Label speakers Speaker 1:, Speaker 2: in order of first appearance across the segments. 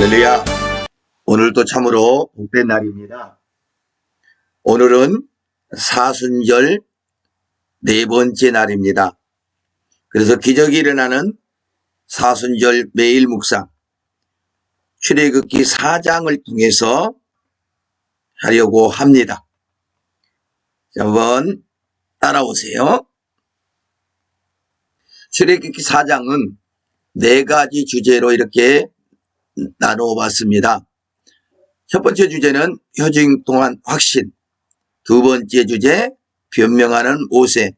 Speaker 1: 할렐루야. 오늘도 참으로 복된 날입니다. 오늘은 사순절 네 번째 날입니다. 그래서 기적이 일어나는 사순절 매일 묵상 출애굽기 4장을 통해서 하려고 합니다. 자, 한번 따라오세요. 출애굽기 4장은 네 가지 주제로 이렇게 나누어 봤습니다. 첫 번째 주제는 효증동안 확신, 두 번째 주제 변명하는 모세,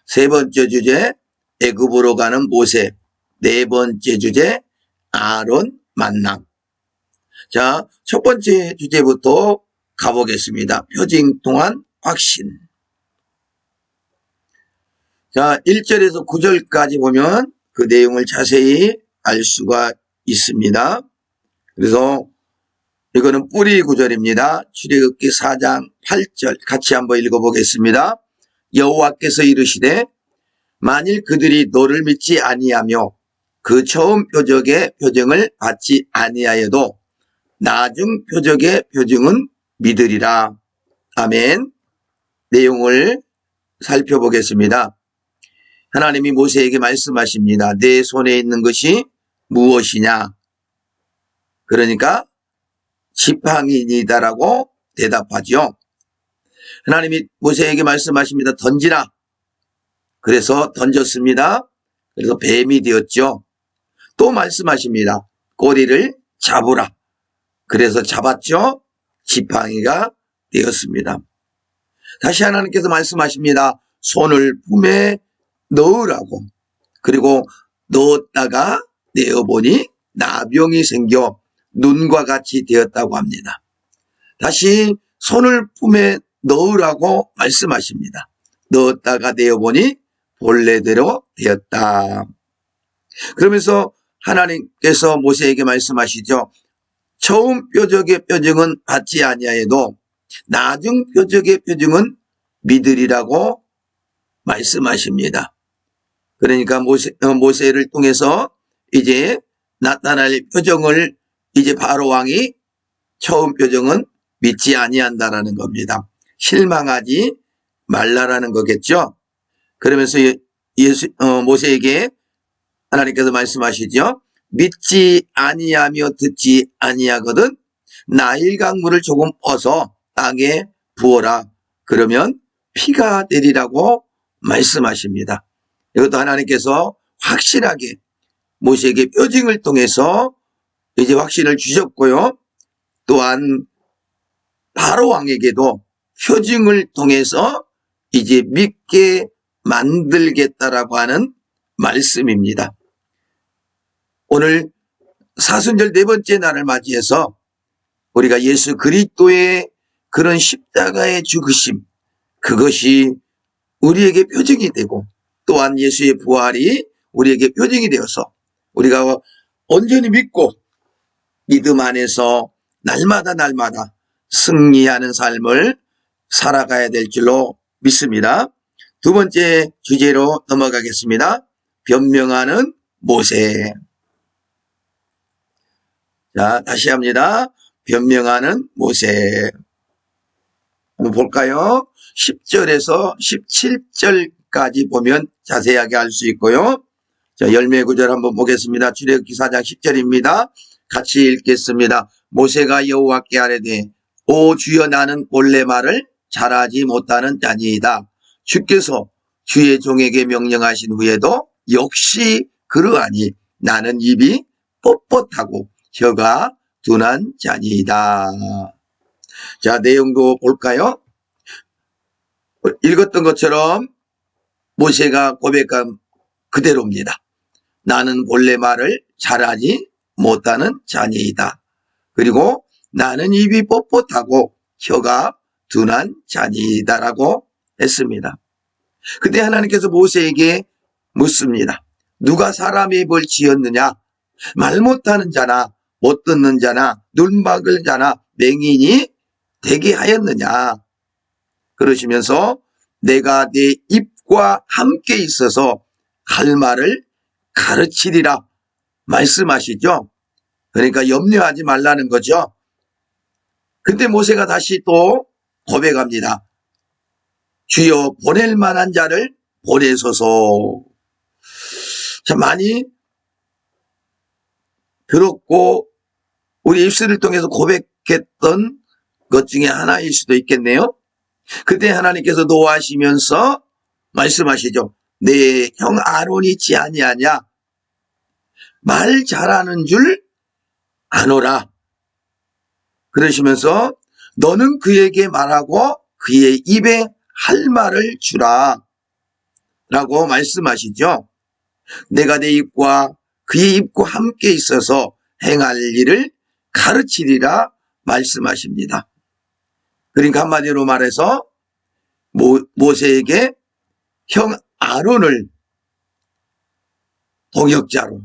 Speaker 1: 세 번째 주제 애굽으로 가는 모세, 네 번째 주제 아론 만남. 자, 첫 번째 주제부터 가보겠습니다. 효증동안 확신. 자, 1절에서 9절까지 보면 그 내용을 자세히 알 수가 있습니다. 그래서 이거는 뿌리 구절입니다. 출애굽기 4장 8절 같이 한번 읽어보겠습니다. 여호와께서 이르시되 만일 그들이 너를 믿지 아니하며 그 처음 표적의 표징을 받지 아니하여도 나중 표적의 표징은 믿으리라. 아멘. 내용을 살펴보겠습니다. 하나님이 모세에게 말씀하십니다. 내 손에 있는 것이 무엇이냐? 그러니까 지팡이니다라고 대답하죠. 하나님이 모세에게 말씀하십니다. 던지라. 그래서 던졌습니다. 그래서 뱀이 되었죠. 또 말씀하십니다. 꼬리를 잡으라. 그래서 잡았죠. 지팡이가 되었습니다. 다시 하나님께서 말씀하십니다. 손을 품에 넣으라고. 그리고 넣었다가 내어보니 나병이 생겨 눈과 같이 되었다고 합니다. 다시 손을 품에 넣으라고 말씀하십니다. 넣었다가 내어보니 본래대로 되었다. 그러면서 하나님께서 모세에게 말씀하시죠. 처음 표적의 표징은 받지 아니하여도 나중 표적의 표징은 믿으리라고 말씀하십니다. 그러니까 모세를 통해서 이제 나타날 표정을 이제 바로 왕이 처음 표정은 믿지 아니한다라는 겁니다. 실망하지 말라라는 거겠죠. 그러면서 모세에게 하나님께서 말씀하시죠. 믿지 아니하며 듣지 아니하거든 나일 강물을 조금 엎어서 땅에 부어라. 그러면 피가 되리라고 말씀하십니다. 이것도 하나님께서 확실하게 모세에게 표징을 통해서 이제 확신을 주셨고요. 또한 바로 왕에게도 표징을 통해서 이제 믿게 만들겠다라고 하는 말씀입니다. 오늘 사순절 네 번째 날을 맞이해서 우리가 예수 그리스도의 그런 십자가의 죽으심, 그것이 우리에게 표징이 되고 또한 예수의 부활이 우리에게 표징이 되어서 우리가 온전히 믿고 믿음 안에서 날마다 승리하는 삶을 살아가야 될 줄로 믿습니다. 두 번째 주제로 넘어가겠습니다. 변명하는 모세. 자, 다시 합니다. 변명하는 모세. 한번 볼까요? 10절에서 17절까지 보면 자세하게 알 수 있고요. 자, 열매 구절 한번 보겠습니다. 출애굽기 4장 10절입니다. 같이 읽겠습니다. 모세가 여호와께 아뢰되 오 주여 나는 본래 말을 잘하지 못하는 자니이다. 주께서 주의 종에게 명령하신 후에도 역시 그러하니 나는 입이 뻣뻣하고 혀가 둔한 자니이다. 자, 내용도 볼까요? 읽었던 것처럼 모세가 고백한 그대로입니다. 나는 본래 말을 잘하지 못하는 자니이다. 그리고 나는 입이 뻣뻣하고 혀가 둔한 자니이다라고 했습니다. 그때 하나님께서 모세에게 묻습니다. 누가 사람의 입을 지었느냐? 말 못하는 자나 못 듣는 자나 눈 막을 자나 맹인이 되게 하였느냐? 그러시면서 내가 내 입과 함께 있어서 할 말을 가르치리라 말씀하시죠. 그러니까 염려하지 말라는 거죠. 근데 모세가 다시 또 고백합니다. 주여 보낼 만한 자를 보내소서. 참 많이 들었고 우리 입술을 통해서 고백했던 것 중에 하나일 수도 있겠네요. 그때 하나님께서 노하시면서 말씀하시죠. 내 형 아론이 있지 아니하냐? 말 잘하는 줄 아노라. 그러시면서 너는 그에게 말하고 그의 입에 할 말을 주라. 라고 말씀하시죠. 내가 내 입과 그의 입과 함께 있어서 행할 일을 가르치리라 말씀하십니다. 그러니까 한마디로 말해서 모세에게 형 아론을 동역자로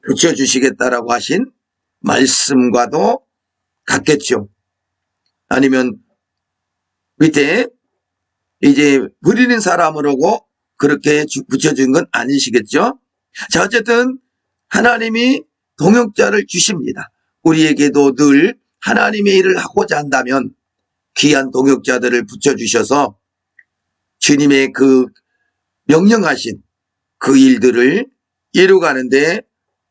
Speaker 1: 붙여주시겠다라고 하신 말씀과도 같겠죠. 아니면 밑에 이제 부리는 사람으로고 그렇게 붙여준 건 아니시겠죠. 자, 어쨌든 하나님이 동역자를 주십니다. 우리에게도 늘 하나님의 일을 하고자 한다면 귀한 동역자들을 붙여주셔서 주님의 그 명령하신 그 일들을 이루가는데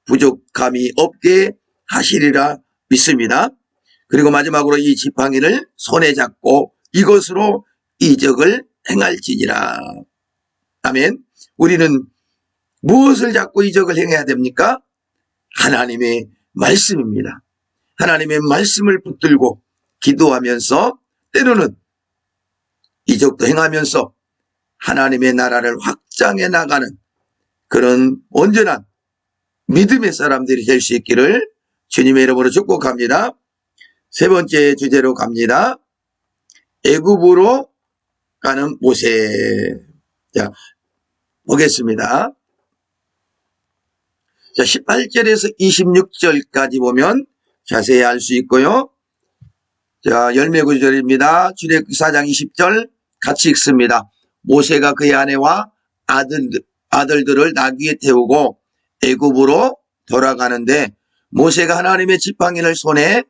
Speaker 1: 부족함이 없게 하시리라 믿습니다. 그리고 마지막으로 이 지팡이를 손에 잡고 이것으로 이적을 행할지니라. 아멘. 우리는 무엇을 잡고 이적을 행해야 됩니까? 하나님의 말씀입니다. 하나님의 말씀을 붙들고 기도하면서 때로는 이적도 행하면서 하나님의 나라를 확장해 나가는 그런 온전한 믿음의 사람들이 될 수 있기를 주님의 이름으로 축복합니다. 세 번째 주제로 갑니다. 애굽으로 가는 모세. 자, 보겠습니다. 자, 18절에서 26절까지 보면 자세히 알 수 있고요. 자, 열매 구절입니다. 출애굽기 4장 20절 같이 읽습니다. 모세가 그의 아내와 아들들을 나귀에 태우고 애굽으로 돌아가는데 모세가 하나님의 지팡이를 손에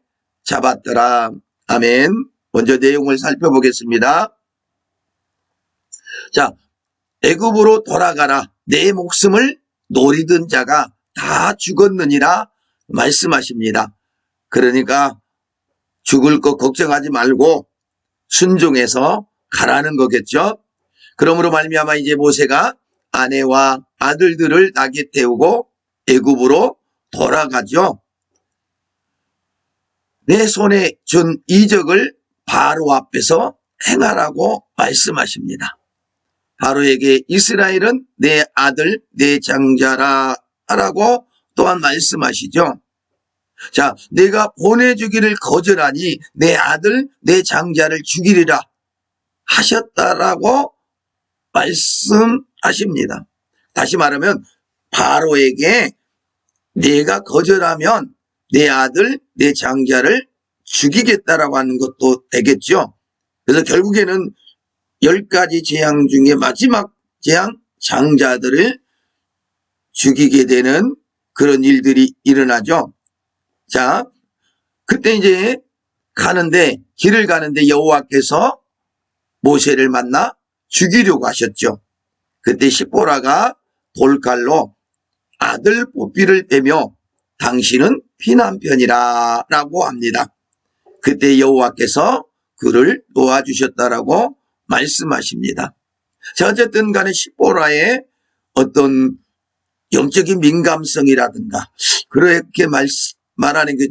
Speaker 1: 잡았더라. 아멘. 먼저 내용을 살펴보겠습니다. 자, 애굽으로 돌아가라. 내 목숨을 노리던 자가 다 죽었느니라 말씀하십니다. 그러니까 죽을 것 걱정하지 말고 순종해서 가라는 거겠죠. 그러므로 말미암아 이제 모세가 아내와 아들들을 나귀에 태우고 애굽으로 돌아가죠. 내 손에 준 이적을 바로 앞에서 행하라고 말씀하십니다. 바로에게 이스라엘은 내 아들 내 장자라 라고 또한 말씀하시죠. 자, 내가 보내주기를 거절하니 내 아들 내 장자를 죽이리라 하셨다라고 말씀하십니다. 다시 말하면 바로에게 내가 거절하면 내 아들 내 장자를 죽이겠다라고 하는 것도 되겠죠. 그래서 결국에는 10가지 재앙 중에 마지막 재앙 장자들을 죽이게 되는 그런 일들이 일어나죠. 자, 그때 이제 길을 가는데 여호와께서 모세를 만나 죽이려고 하셨죠. 그때 시보라가 돌칼로 아들 뽀삐를 빼며 당신은 피난편이라 라고 합니다. 그때 여호와께서 그를 도와주셨다라고 말씀하십니다. 자, 어쨌든 간에 시보라의 어떤 영적인 민감성이라든가 그렇게 말하는 게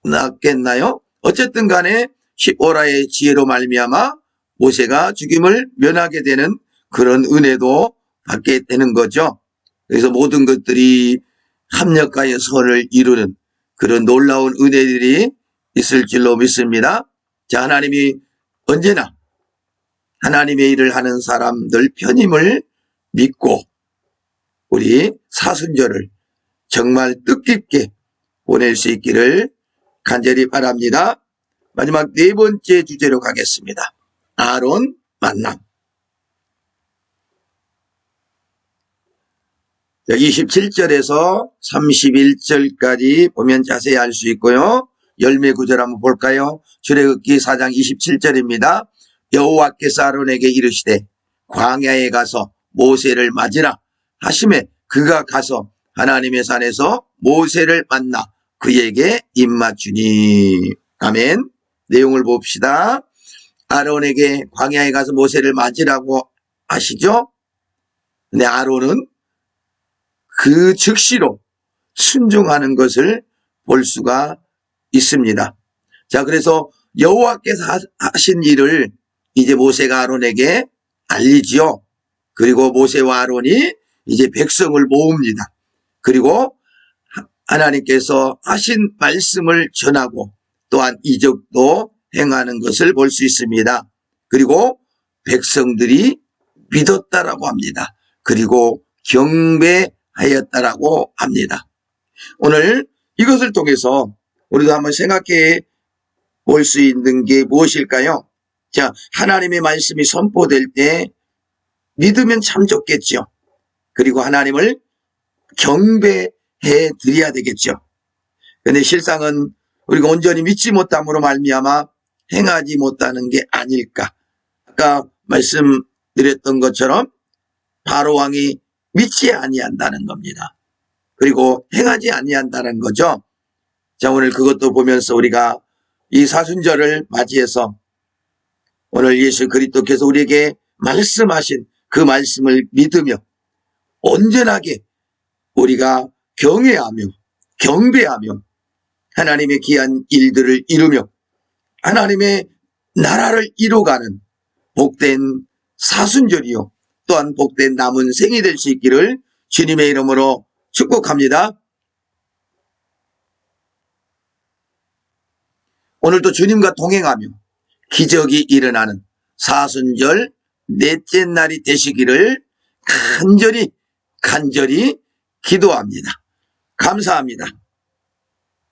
Speaker 1: 낫겠나요? 어쨌든 간에 시보라의 지혜로 말미암아 모세가 죽임을 면하게 되는 그런 은혜도 받게 되는 거죠. 그래서 모든 것들이 합력하여 선을 이루는 그런 놀라운 은혜들이 있을 줄로 믿습니다. 자, 하나님이 언제나 하나님의 일을 하는 사람들 편임을 믿고 우리 사순절을 정말 뜻깊게 보낼 수 있기를 간절히 바랍니다. 마지막 네 번째 주제로 가겠습니다. 아론 만남. 27절에서 31절까지 보면 자세히 알 수 있고요. 열매 구절 한번 볼까요? 출애굽기 4장 27절입니다. 여호와께서 아론에게 이르시되 광야에 가서 모세를 맞으라 하시매 그가 가서 하나님의 산에서 모세를 만나 그에게 입맞추니. 아멘. 내용을 봅시다. 아론에게 광야에 가서 모세를 맞으라고 하시죠. 근데 아론은 그 즉시로 순종하는 것을 볼 수가 있습니다. 자, 그래서 여호와께서 하신 일을 이제 모세가 아론에게 알리지요. 그리고 모세와 아론이 이제 백성을 모읍니다. 그리고 하나님께서 하신 말씀을 전하고 또한 이적도 행하는 것을 볼 수 있습니다. 그리고 백성들이 믿었다라고 합니다. 그리고 경배하였다라고 합니다. 오늘 이것을 통해서 우리도 한번 생각해 볼 수 있는 게 무엇일까요? 자, 하나님의 말씀이 선포될 때 믿으면 참 좋겠죠. 그리고 하나님을 경배해 드려야 되겠죠. 그런데 실상은 우리가 온전히 믿지 못함으로 말미암아 행하지 못하는 게 아닐까. 아까 말씀드렸던 것처럼 바로 왕이 믿지 아니한다는 겁니다. 그리고 행하지 아니한다는 거죠. 자, 오늘 그것도 보면서 우리가 이 사순절을 맞이해서 오늘 예수 그리스도께서 우리에게 말씀하신 그 말씀을 믿으며 온전하게 우리가 경외하며 경배하며 하나님의 귀한 일들을 이루며 하나님의 나라를 이루어가는 복된 사순절이요 또한 복된 남은 생이 될 수 있기를 주님의 이름으로 축복합니다. 오늘도 주님과 동행하며 기적이 일어나는 사순절 넷째 날이 되시기를 간절히 기도합니다. 감사합니다.